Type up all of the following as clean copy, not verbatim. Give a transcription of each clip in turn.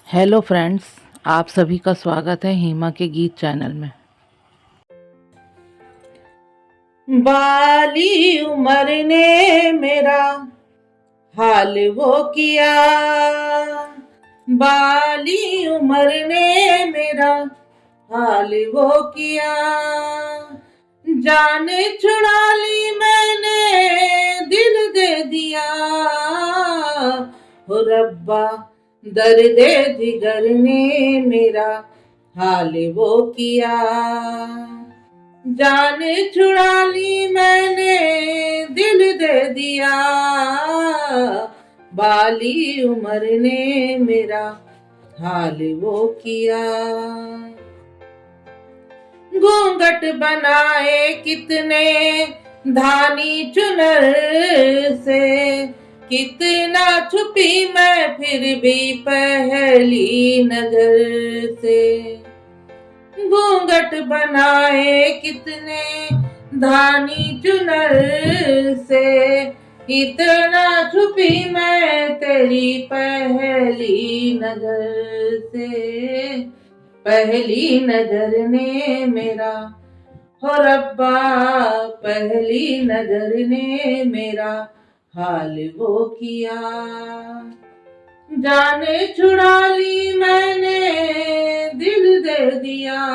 Hello friends, आप सभी का स्वागत है हेमा के गीत चैनल में। बाली उम्र ने मेरा हाल वो किया, बाली उम्र ने मेरा हाल वो किया। जान छुड़ा ली मैंने, दिल दे दिया। हो रब्बा दर्द जिगर ने मेरा हाल वो किया। जान छुड़ा ली मैंने, दिल दे दिया। बाली उम्र ने मेरा हाल वो किया। घूंघट बनाए कितने धानी चुनर से, कितना छुपी मैं फिर भी पहली नजर से। घूंघट बनाए कितने धानी चुनर से, इतना छुपी मैं तेरी पहली नजर से। पहली नजर ने मेरा, हो रब्बा पहली नजर ने मेरा हाल वो किया। जाने छुड़ा ली मैंने, दिल दे दिया।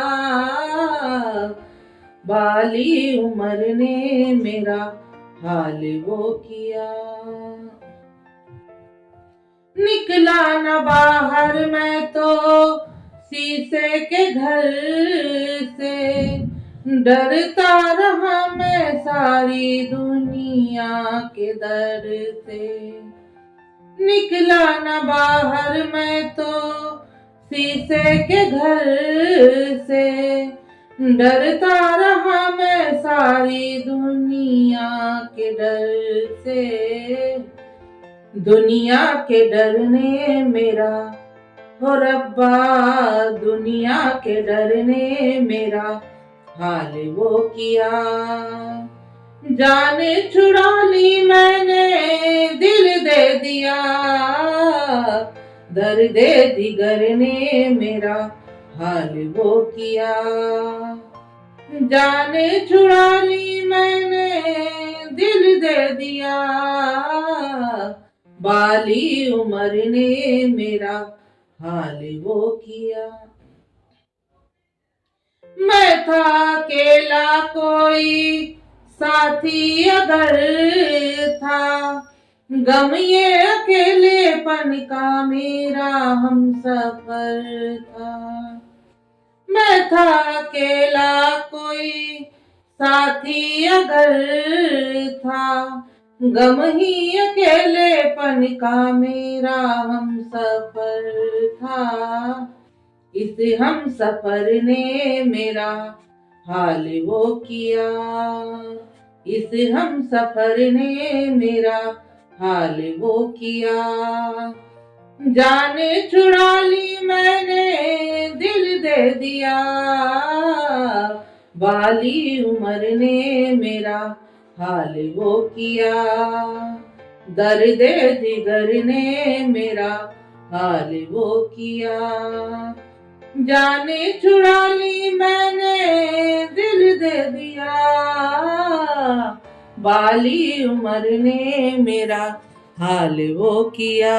बाली उम्र ने मेरा हाल वो किया। निकला न बाहर मैं तो शीशे के घर से, डरता रहा मैं सारी दुनिया के डर से। निकला न बाहर मैं तो शीशे के घर से, डरता रहा मैं सारी दुनिया के डर से। दुनिया के डर ने मेरा, हो रब्बा दुनिया के डर ने मेरा हाल वो किया। जान छुड़ा ली मैंने, दिल दे दिया। दर्द जिगर ने मेरा हाल वो किया। जान छुड़ा ली मैंने, दिल दे दिया। बाली उम्र ने मेरा हाल वो किया। मैं था अकेला, कोई साथी अगर था, गम ये अकेलेपन का मेरा हम सफर था। मैं था अकेला, कोई साथी अगर था, गम ही अकेलेपन का मेरा हम सफर था। इस हम सफर ने मेरा हाल वो किया। इस हम सफर ने मेरा हाल वो किया। जान छुड़ा ली मैंने, दिल दे दिया। बाली उम्र ने मेरा हाल वो किया। दर्द जिगर ने मेरा हाल वो किया। जाने छुड़ा ली मैंने, दिल दे दिया। बाली उम्र ने मेरा हाल वो किया।